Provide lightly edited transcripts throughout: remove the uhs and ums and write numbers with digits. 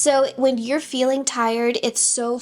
So when you're feeling tired, it's so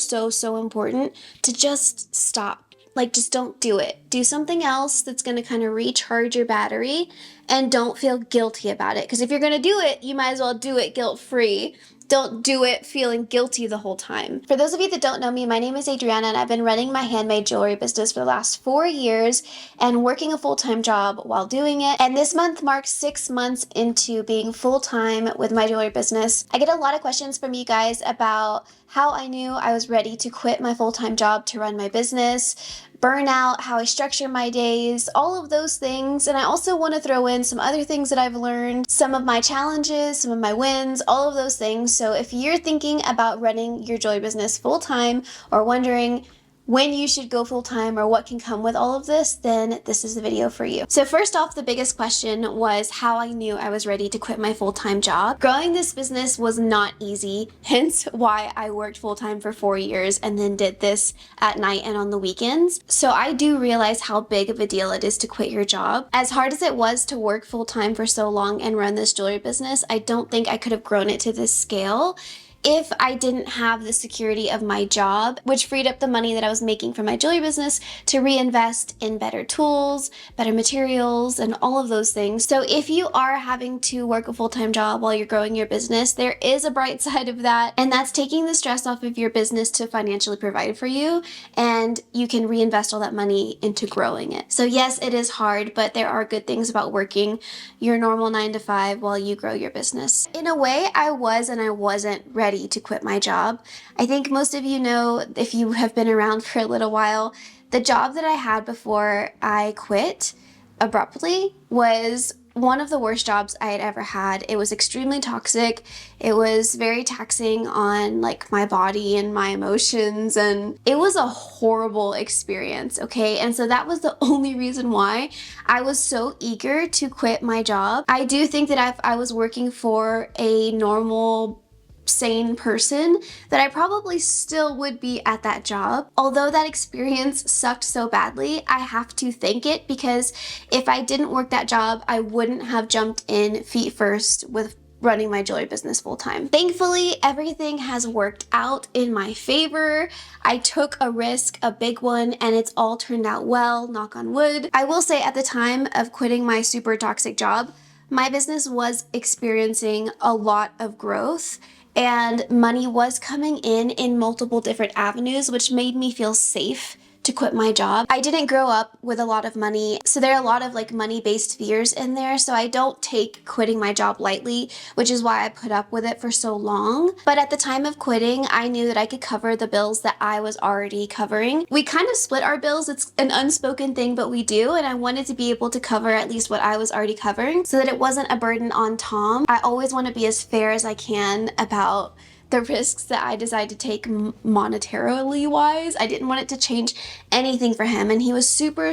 important to just stop. Like, just don't do it. Do something else that's going to kind of recharge your battery, and don't feel guilty about it. Because if you're going to do it, you might as well do it guilt-free. Don't do it feeling guilty the whole time. For those of you that don't know me, my name is Adriana, and I've been running my handmade jewelry business for the last 4 years and working a full-time job while doing it. And this month marks 6 months into being full-time with my jewelry business. I get a lot of questions from you guys about how I knew I was ready to quit my full-time job to run my business, burnout, how I structure my days, all of those things. And I also want to throw in some other things that I've learned, some of my challenges, some of my wins, all of those things. So if you're thinking about running your jewelry business full-time or wondering when you should go full-time or what can come with all of this, then this is the video for you. So first off, the biggest question was how I knew I was ready to quit my full-time job. Growing this business was not easy, hence why I worked full-time for 4 years and then did this at night and on the weekends. So I do realize how big of a deal it is to quit your job. As hard as it was to work full-time for so long and run this jewelry business, I don't think I could have grown it to this scale if I didn't have the security of my job, which freed up the money that I was making from my jewelry business to reinvest in better tools, better materials, and all of those things. So if you are having to work a full-time job while you're growing your business, there is a bright side of that, and that's taking the stress off of your business to financially provide for you, and you can reinvest all that money into growing it. So yes, it is hard, but there are good things about working your normal 9 to 5 while you grow your business. In a way, I was and I wasn't ready to quit my job. I think most of you know, if you have been around for a little while, the job that I had before I quit abruptly was one of the worst jobs I had ever had. It was extremely toxic. It was very taxing on like my body and my emotions, and it was a horrible experience, okay? And so that was the only reason why I was so eager to quit my job. I do think that if I was working for a normal sane person, that I probably still would be at that job. Although that experience sucked so badly, I have to thank it, because if I didn't work that job, I wouldn't have jumped in feet first with running my jewelry business full-time. Thankfully, everything has worked out in my favor. I took a risk, a big one, and it's all turned out well, knock on wood. I will say, at the time of quitting my super toxic job, my business was experiencing a lot of growth, and money was coming in multiple different avenues, which made me feel safe to quit my job. I didn't grow up with a lot of money, so there are a lot of like money-based fears in there, so I don't take quitting my job lightly, which is why I put up with it for so long. But at the time of quitting, I knew that I could cover the bills that I was already covering. We kind of split our bills. It's an unspoken thing, but we do, and I wanted to be able to cover at least what I was already covering so that it wasn't a burden on Tom. I always want to be as fair as I can about the risks that I decide to take monetarily wise. I didn't want it to change anything for him, and he was super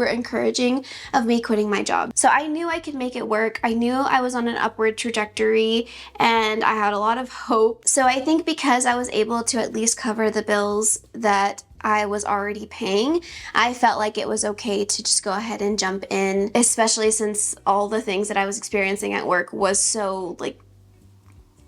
encouraging of me quitting my job. So I knew I could make it work. I knew I was on an upward trajectory, and I had a lot of hope. So I think because I was able to at least cover the bills that I was already paying, I felt like it was okay to just go ahead and jump in, especially since all the things that I was experiencing at work was so like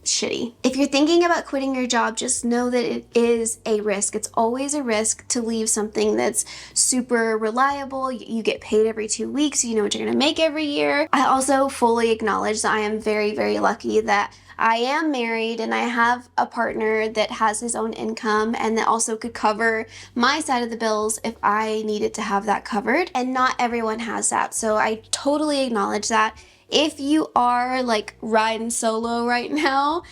shitty. If you're thinking about quitting your job, just know that it is a risk. It's always a risk to leave something that's super reliable. You get paid every 2 weeks. You know what you're going to make every year. I also fully acknowledge that I am very lucky that I am married and I have a partner that has his own income and that also could cover my side of the bills if I needed to have that covered. And not everyone has that. So I totally acknowledge that. If you are like riding solo right now,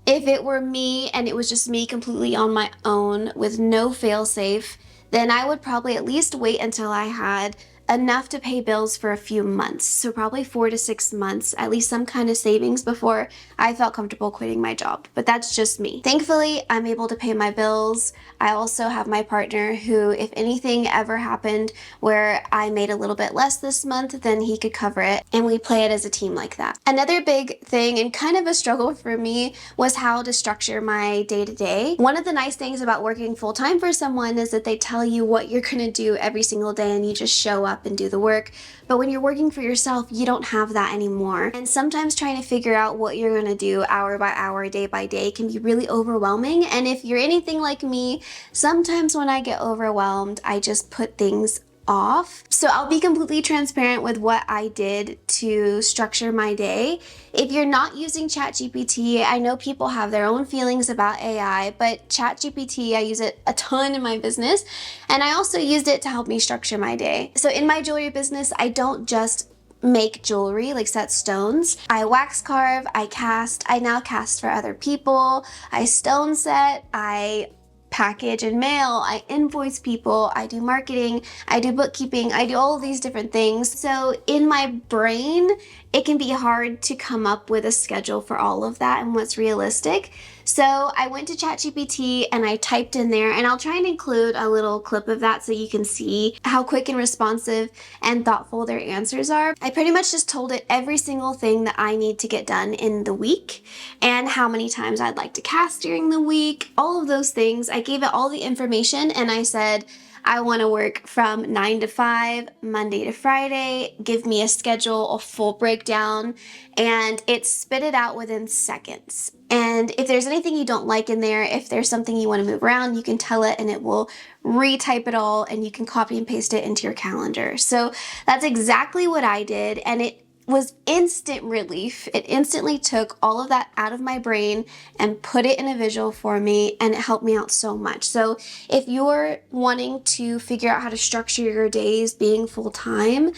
if it were me and it was just me completely on my own with no fail-safe, then I would probably at least wait until I had enough to pay bills for a few months. So probably 4 to 6 months, at least some kind of savings before I felt comfortable quitting my job. But that's just me. Thankfully, I'm able to pay my bills. I also have my partner who, if anything ever happened where I made a little bit less this month, then he could cover it, and we play it as a team like that. Another big thing and kind of a struggle for me was how to structure my day-to-day. One of the nice things about working full-time for someone is that they tell you what you're gonna do every single day and you just show up up and do the work. But when you're working for yourself, you don't have that anymore. And sometimes trying to figure out what you're gonna do hour by hour, day by day can be really overwhelming. And if you're anything like me, sometimes when I get overwhelmed, I just put things off. So I'll be completely transparent with what I did to structure my day. If you're not using ChatGPT, I know people have their own feelings about AI, but ChatGPT, I use it a ton in my business, and I also used it to help me structure my day. So in my jewelry business, I don't just make jewelry, like set stones. I wax carve, I cast, I now cast for other people, I stone set, I package and mail, I invoice people, I do marketing, I do bookkeeping, I do all of these different things. So in my brain, it can be hard to come up with a schedule for all of that and what's realistic. So I went to ChatGPT and I typed in there, and I'll try and include a little clip of that so you can see how quick and responsive and thoughtful their answers are. I pretty much just told it every single thing that I need to get done in the week and how many times I'd like to cast during the week, all of those things. I gave it all the information and I said, I want to work from 9 to 5, Monday to Friday, give me a schedule, a full breakdown, and it spit it out within seconds. And if there's anything you don't like in there, if there's something you want to move around, you can tell it and it will retype it all, and you can copy and paste it into your calendar. So that's exactly what I did, and it was instant relief. It instantly took all of that out of my brain and put it in a visual for me, and it helped me out so much. So if you're wanting to figure out how to structure your days being full-time,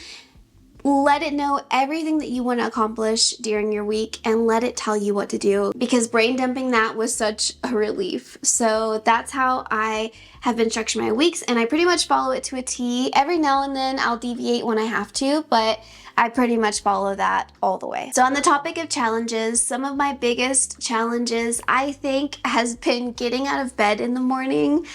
let it know everything that you want to accomplish during your week and let it tell you what to do, because brain dumping that was such a relief. So that's how I have been structuring my weeks, and I pretty much follow it to a T. Every now and then I'll deviate when I have to, but I pretty much follow that all the way. So on the topic of challenges, some of my biggest challenges I think has been getting out of bed in the morning.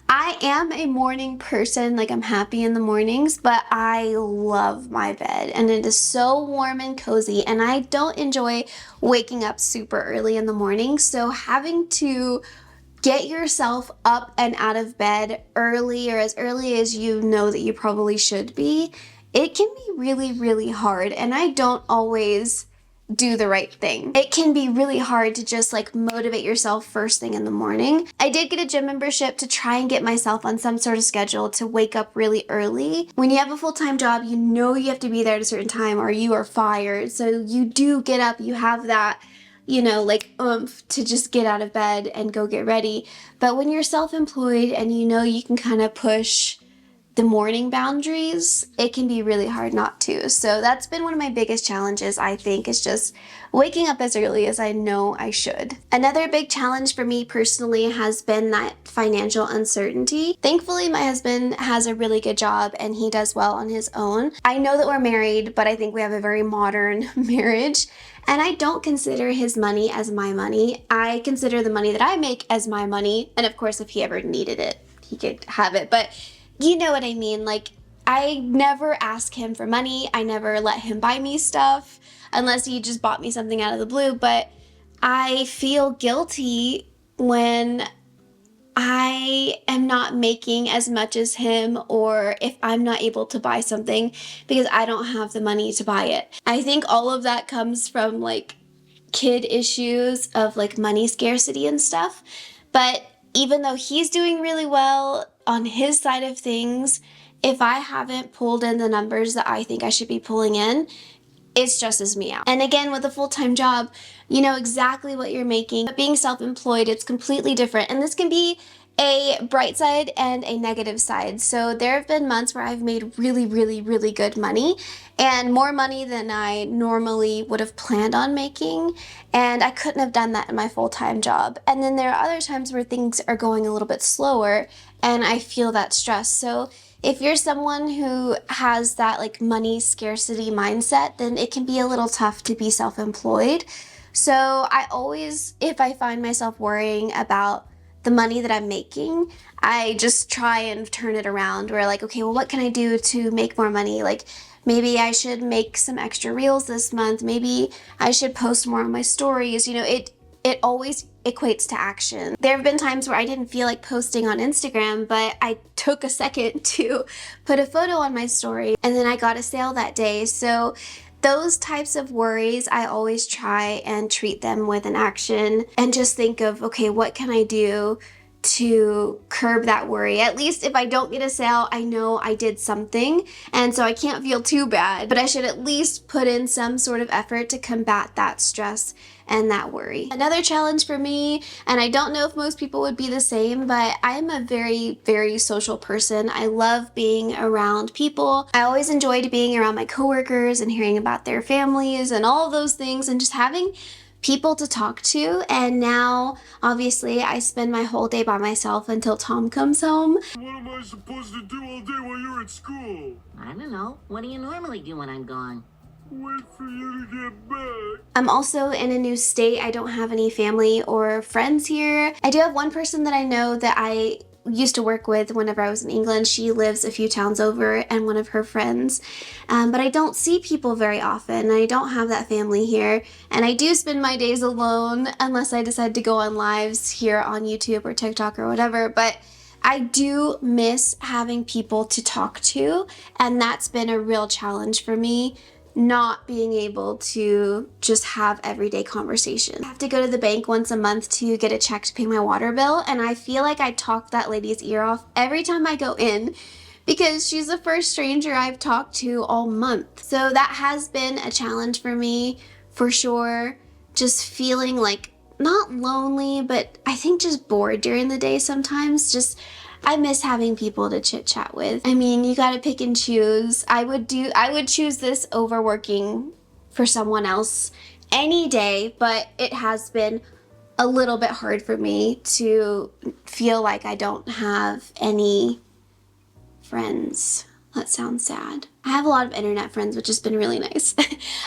I am a morning person, like I'm happy in the mornings, but I love my bed and it is so warm and cozy, and I don't enjoy waking up super early in the morning. So having to get yourself up and out of bed early, or as early as you know that you probably should be, it can be really, really hard, and I don't always do the right thing. It can be really hard to just like motivate yourself first thing in the morning. I did get a gym membership to try and get myself on some sort of schedule to wake up really early. When you have a full-time job, you know you have to be there at a certain time or you are fired. So you do get up, you have that, you know, like oomph to just get out of bed and go get ready. But when you're self-employed and you know you can kind of push the morning boundaries, it can be really hard not to. So that's been one of my biggest challenges, I think, is just waking up as early as I know I should. Another big challenge for me personally has been that financial uncertainty. Thankfully, my husband has a really good job and he does well on his own. I know that we're married, but I think we have a very modern marriage. And I don't consider his money as my money. I consider the money that I make as my money. And of course, if he ever needed it, he could have it. But you know what I mean? Like, I never ask him for money. I never let him buy me stuff unless he just bought me something out of the blue. But I feel guilty when I am not making as much as him, or if I'm not able to buy something because I don't have the money to buy it. I think all of that comes from like kid issues of like money scarcity and stuff. But even though he's doing really well on his side of things, if I haven't pulled in the numbers that I think I should be pulling in, it stresses me out. And again, with a full-time job, you know exactly what you're making. But being self-employed, it's completely different. And this can be a bright side and a negative side. So there have been months where I've made really, really, really good money, and more money than I normally would have planned on making. And I couldn't have done that in my full-time job. And then there are other times where things are going a little bit slower and I feel that stress. So if you're someone who has that like money scarcity mindset, then it can be a little tough to be self-employed. So I always, if I find myself worrying about the money that I'm making, I just try and turn it around where like, okay, well, what can I do to make more money? Like, maybe I should make some extra reels this month. Maybe I should post more on my stories. You know, it always equates to action. There have been times where I didn't feel like posting on Instagram, but I took a second to put a photo on my story, and then I got a sale that day. So those types of worries, I always try and treat them with an action and just think of, okay, what can I do to curb that worry? At least if I don't get a sale, I know I did something, and so I can't feel too bad, but I should at least put in some sort of effort to combat that stress and that worry. Another challenge for me, and I don't know if most people would be the same, but I'm a very, very social person. I love being around people. I always enjoyed being around my coworkers and hearing about their families and all of those things, and just having people to talk to. And now, obviously, I spend my whole day by myself until Tom comes home. What am I supposed to do all day while you're at school? I don't know. What do you normally do when I'm gone? Wait for you to get back. I'm also in a new state. I don't have any family or friends here. I do have one person that I know that I used to work with whenever I was in England. She lives a few towns over, and one of her friends. But I don't see people very often. I don't have that family here. And I do spend my days alone unless I decide to go on lives here on YouTube or TikTok or whatever. But I do miss having people to talk to, and that's been a real challenge for me, not being able to just have everyday conversation. I have to go to the bank once a month to get a check to pay my water bill, and I feel like I talk that lady's ear off every time I go in because she's the first stranger I've talked to all month. So that has been a challenge for me, for sure. Just feeling like not lonely, but I think just bored during the day sometimes. Just I miss having people to chit chat with. I mean, you gotta pick and choose. I would choose this over working for someone else any day, but it has been a little bit hard for me to feel like I don't have any friends. That sounds sad. I have a lot of internet friends, which has been really nice.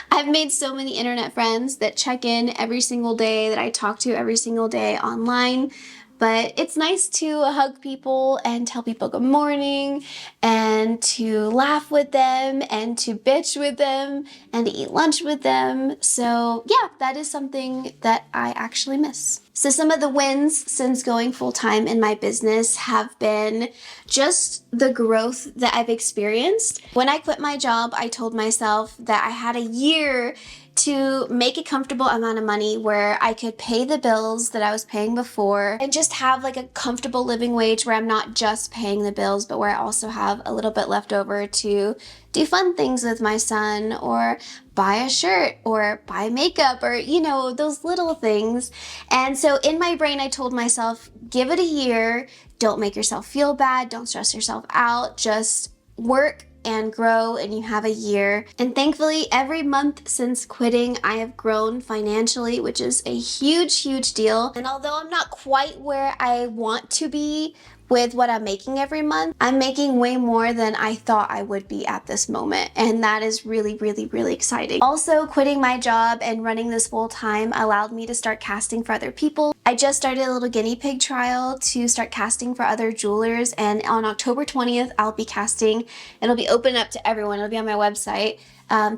I've made so many internet friends that check in every single day, that I talk to every single day online. But it's nice to hug people and tell people good morning and to laugh with them and to bitch with them and to eat lunch with them. So yeah, that is something that I actually miss. So some of the wins since going full-time in my business have been just the growth that I've experienced. When I quit my job, I told myself that I had a year to make a comfortable amount of money where I could pay the bills that I was paying before and just have like a comfortable living wage where I'm not just paying the bills, but where I also have a little bit left over to do fun things with my son, or buy a shirt, or buy makeup, or you know, those little things. And so in my brain, I told myself, give it a year, don't make yourself feel bad, don't stress yourself out, just work and grow, and you have a year. And thankfully, every month since quitting, I have grown financially, which is a huge, huge deal. And although I'm not quite where I want to be with what I'm making every month, I'm making way more than I thought I would be at this moment. And that is really, really, really exciting. Also, quitting my job and running this full time allowed me to start casting for other people. I just started a little guinea pig trial to start casting for other jewelers, and on October 20th, I'll be casting. It'll be open up to everyone. It'll be on my website.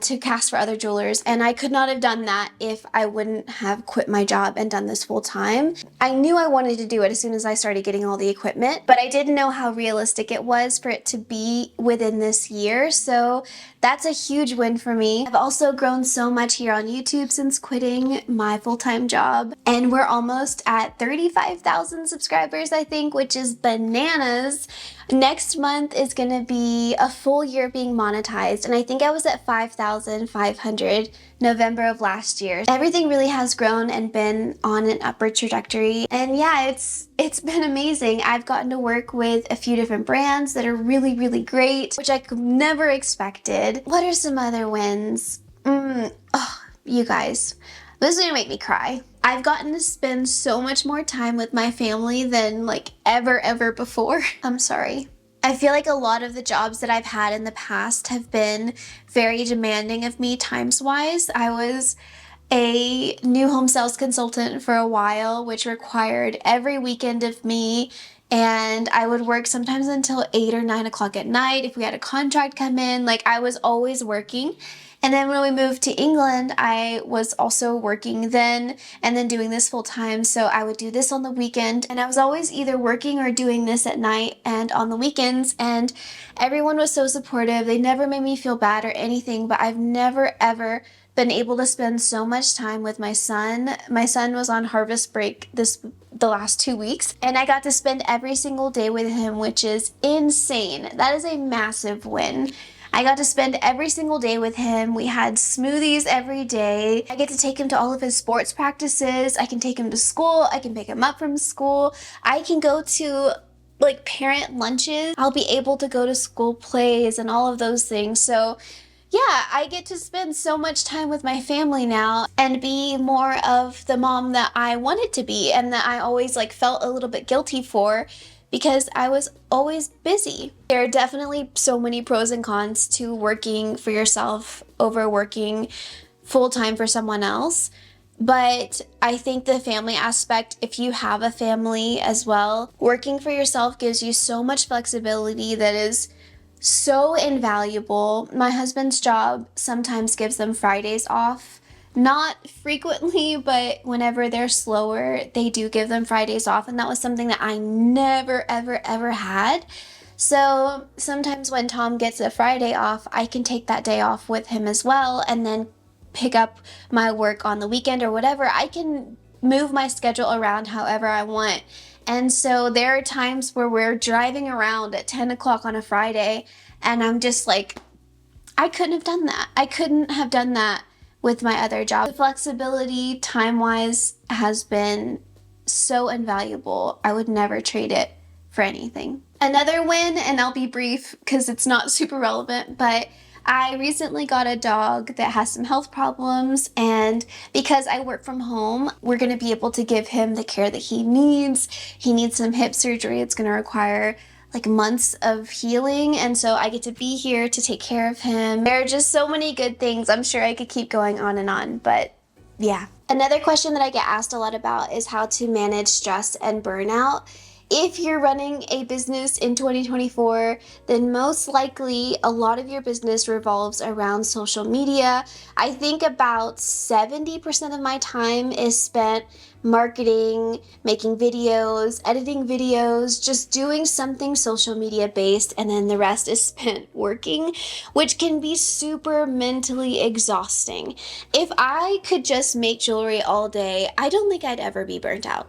To cast for other jewelers, and I could not have done that if I wouldn't have quit my job and done this full time. I knew I wanted to do it as soon as I started getting all the equipment, but I didn't know how realistic it was for it to be within this year, so that's a huge win for me. I've also grown so much here on YouTube since quitting my full-time job, and we're almost at 35,000 subscribers, I think, which is bananas. Next month is gonna be a full year being monetized, and I think I was at 5,500 November of last year. Everything really has grown and been on an upward trajectory, and yeah, it's been amazing. I've gotten to work with a few different brands that are really, really great, which I could never expected. What are some other wins? Oh, you guys, this is gonna make me cry. I've gotten to spend so much more time with my family than like ever before. I'm sorry. I feel like a lot of the jobs that I've had in the past have been very demanding of me times-wise. I was a new home sales consultant for a while, which required every weekend of me, and I would work sometimes until 8 or 9 o'clock at night if we had a contract come in. Like, I was always working. And then when we moved to England, I was also working then and then doing this full time. So I would do this on the weekend, and I was always either working or doing this at night and on the weekends. And everyone was so supportive. They never made me feel bad or anything, but I've never ever been able to spend so much time with my son. My son was on harvest break the last 2 weeks, and I got to spend every single day with him, which is insane. That is a massive win. I got to spend every single day with him. We had smoothies every day. I get to take him to all of his sports practices. I can take him to school. I can pick him up from school. I can go to like parent lunches. I'll be able to go to school plays and all of those things. So yeah, I get to spend so much time with my family now and be more of the mom that I wanted to be and that I always like felt a little bit guilty for because I was always busy. There are definitely so many pros and cons to working for yourself over working full-time for someone else. But I think the family aspect, if you have a family as well, working for yourself gives you so much flexibility that is so invaluable. My husband's job sometimes gives them Fridays off. Not frequently, but whenever they're slower, they do give them Fridays off. And that was something that I never, ever, ever had. So sometimes when Tom gets a Friday off, I can take that day off with him as well and then pick up my work on the weekend or whatever. I can move my schedule around however I want. And so there are times where we're driving around at 10 o'clock on a Friday, and I'm just like, I couldn't have done that. I couldn't have done that with my other job. The flexibility, time-wise, has been so invaluable. I would never trade it for anything. Another win, and I'll be brief because it's not super relevant, but I recently got a dog that has some health problems, and because I work from home, we're going to be able to give him the care that he needs. He needs some hip surgery. It's going to require like months of healing, and so I get to be here to take care of him. There are just so many good things. I'm sure I could keep going on, but yeah. Another question that I get asked a lot about is how to manage stress and burnout. If you're running a business in 2024, then most likely a lot of your business revolves around social media. I think about 70% of my time is spent marketing, making videos, editing videos, just doing something social media based, and then the rest is spent working, which can be super mentally exhausting. If I could just make jewelry all day, I don't think I'd ever be burnt out.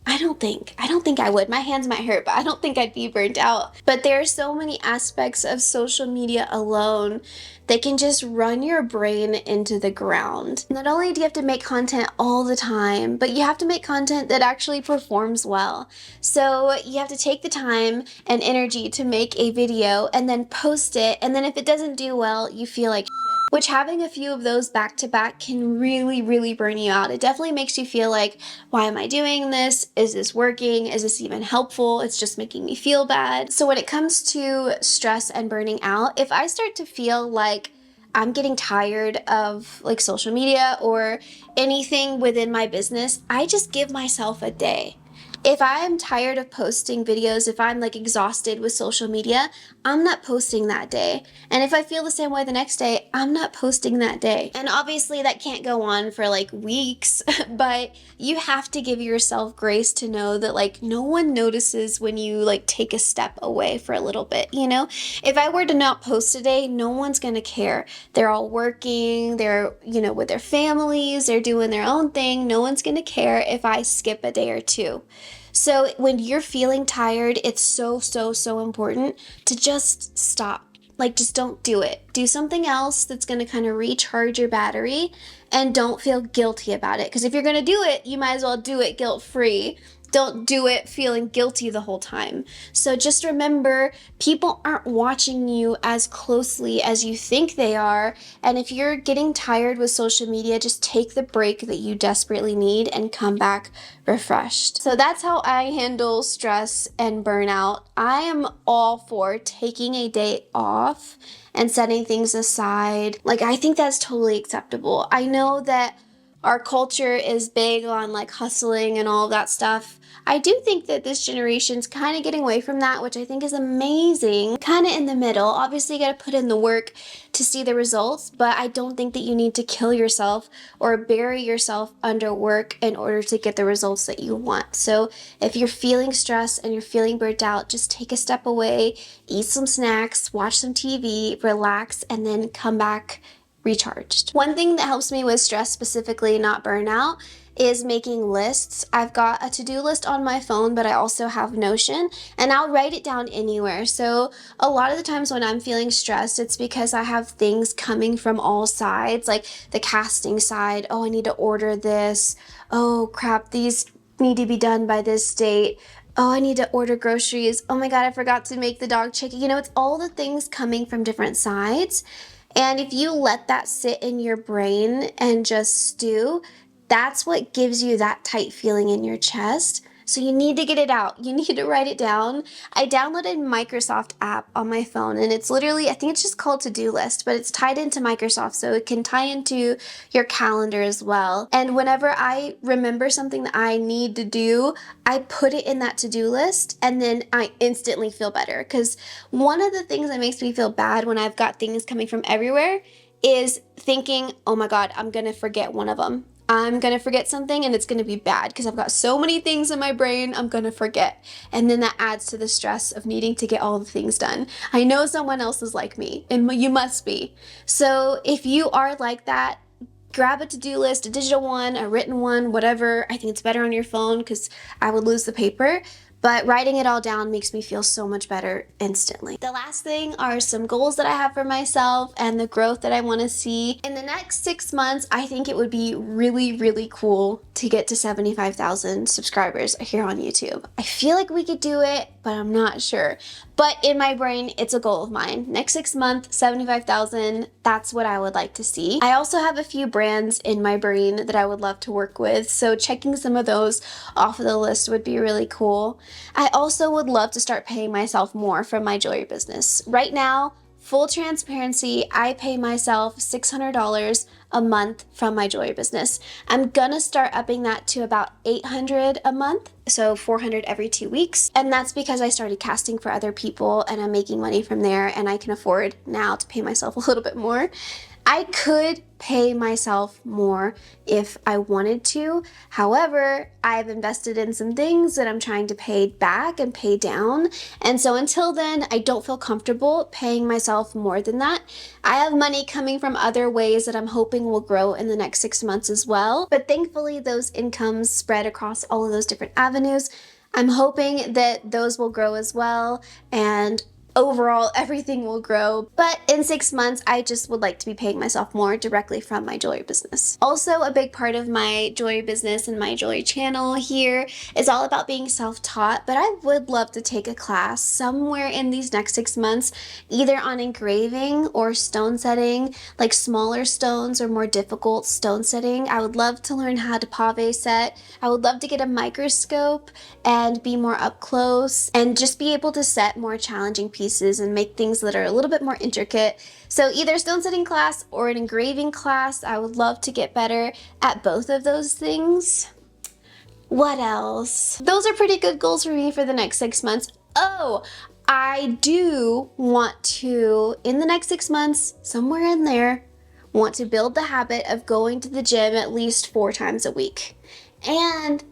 I don't think I would. My hands might hurt, but I don't think I'd be burnt out. But there are so many aspects of social media alone that can just run your brain into the ground. Not only do you have to make content all the time, but you have to make content that actually performs well. So you have to take the time and energy to make a video and then post it. And then if it doesn't do well, you feel like which having a few of those back to back can really, really burn you out. It definitely makes you feel like, why am I doing this? Is this working? Is this even helpful? It's just making me feel bad. So when it comes to stress and burning out, if I start to feel like I'm getting tired of like social media or anything within my business, I just give myself a day. If I'm tired of posting videos, if I'm like exhausted with social media, I'm not posting that day. And if I feel the same way the next day, I'm not posting that day. And obviously that can't go on for like weeks, but you have to give yourself grace to know that like no one notices when you like take a step away for a little bit, you know? If I were to not post today, no one's gonna care. They're all working, they're, you know, with their families, they're doing their own thing. No one's gonna care if I skip a day or two. So when you're feeling tired, it's so, so, so important to just stop. Like, just don't do it. Do something else that's going to kind of recharge your battery and don't feel guilty about it. Because if you're going to do it, you might as well do it guilt-free. Don't do it feeling guilty the whole time. So just remember, people aren't watching you as closely as you think they are. And if you're getting tired with social media, just take the break that you desperately need and come back refreshed. So that's how I handle stress and burnout. I am all for taking a day off and setting things aside. Like, I think that's totally acceptable. I know that our culture is big on like hustling and all of that stuff. I do think that this generation's kind of getting away from that, which I think is amazing. Kind of in the middle. Obviously, you got to put in the work to see the results, but I don't think that you need to kill yourself or bury yourself under work in order to get the results that you want. So if you're feeling stressed and you're feeling burnt out, just take a step away, eat some snacks, watch some TV, relax, and then come back recharged. One thing that helps me with stress specifically, not burnout, is making lists. I've got a to-do list on my phone, but I also have Notion, and I'll write it down anywhere. So a lot of the times when I'm feeling stressed, it's because I have things coming from all sides, like the casting side. Oh, I need to order this. Oh crap, these need to be done by this date. Oh, I need to order groceries. Oh my God, I forgot to make the dog chicken. You know, it's all the things coming from different sides. And if you let that sit in your brain and just stew, that's what gives you that tight feeling in your chest. So you need to get it out. You need to write it down. I downloaded Microsoft app on my phone, and it's literally, I think it's just called To-Do List, but it's tied into Microsoft, so it can tie into your calendar as well. And whenever I remember something that I need to do, I put it in that to-do list, and then I instantly feel better. Because one of the things that makes me feel bad when I've got things coming from everywhere is thinking, oh my God, I'm gonna forget one of them. I'm gonna forget something and it's gonna be bad because I've got so many things in my brain, I'm gonna forget. And then that adds to the stress of needing to get all the things done. I know someone else is like me, and you must be. So if you are like that, grab a to-do list, a digital one, a written one, whatever. I think it's better on your phone because I would lose the paper. But writing it all down makes me feel so much better instantly. The last thing are some goals that I have for myself and the growth that I want to see. In the next 6 months, I think it would be really, really cool to get to 75,000 subscribers here on YouTube. I feel like we could do it, but I'm not sure. But in my brain, it's a goal of mine. Next 6 months, 75,000, that's what I would like to see. I also have a few brands in my brain that I would love to work with, so checking some of those off of the list would be really cool. I also would love to start paying myself more from my jewelry business. Right now, full transparency, I pay myself $600 a month from my jewelry business. I'm gonna start upping that to about $800 a month, so $400 every 2 weeks. And that's because I started casting for other people and I'm making money from there, and I can afford now to pay myself a little bit more. I could pay myself more if I wanted to. However, I've invested in some things that I'm trying to pay back and pay down. And so until then, I don't feel comfortable paying myself more than that. I have money coming from other ways that I'm hoping will grow in the next 6 months as well. But thankfully, those incomes spread across all of those different avenues. I'm hoping that those will grow as well, and overall everything will grow. But in 6 months, I just would like to be paying myself more directly from my jewelry business. Also, a big part of my jewelry business and my jewelry channel here is all about being self-taught, but I would love to take a class somewhere in these next 6 months, either on engraving or stone setting, like smaller stones or more difficult stone setting. I would love to learn how to pave set. I would love to get a microscope and be more up close and just be able to set more challenging pieces and make things that are a little bit more intricate. So either stone setting class or an engraving class. I would love to get better at both of those things. What else? Those are pretty good goals for me for the next 6 months. Oh, I do want to, in the next 6 months, somewhere in there, want to build the habit of going to the gym at least 4 times a week. And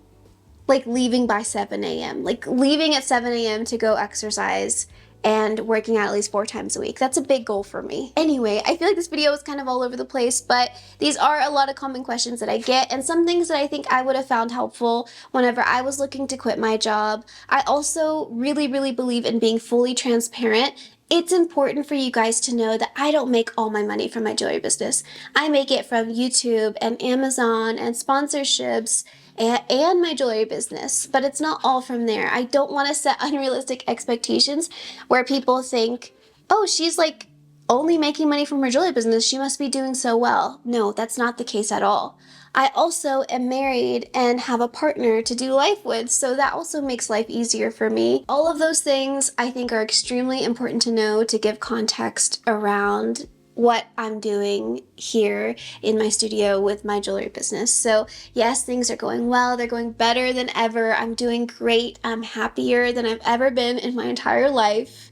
like leaving by 7 a.m. Like leaving at 7 a.m. to go exercise and working out at least 4 times a week. That's a big goal for me. Anyway, I feel like this video is kind of all over the place, but these are a lot of common questions that I get and some things that I think I would have found helpful whenever I was looking to quit my job. I also really, really believe in being fully transparent. It's important for you guys to know that I don't make all my money from my jewelry business. I make it from YouTube and Amazon and sponsorships and my jewelry business, but it's not all from there. I don't want to set unrealistic expectations where people think, oh, she's like only making money from her jewelry business, she must be doing so well. No, that's not the case at all. I also am married and have a partner to do life with, so that also makes life easier for me. All of those things I think are extremely important to know to give context around what I'm doing here in my studio with my jewelry business. So yes, things are going well. They're going better than ever. I'm doing great. I'm happier than I've ever been in my entire life.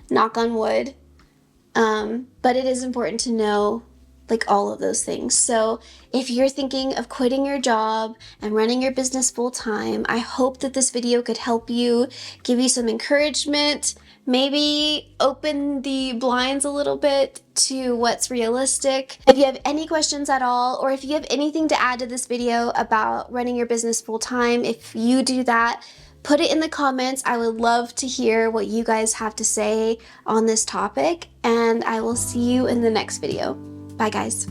Knock on wood. But it is important to know like all of those things. So if you're thinking of quitting your job and running your business full time, I hope that this video could help you, give you some encouragement, maybe open the blinds a little bit to what's realistic. If you have any questions at all, or if you have anything to add to this video about running your business full time, if you do that, put it in the comments. I would love to hear what you guys have to say on this topic, and I will see you in the next video. Bye, guys.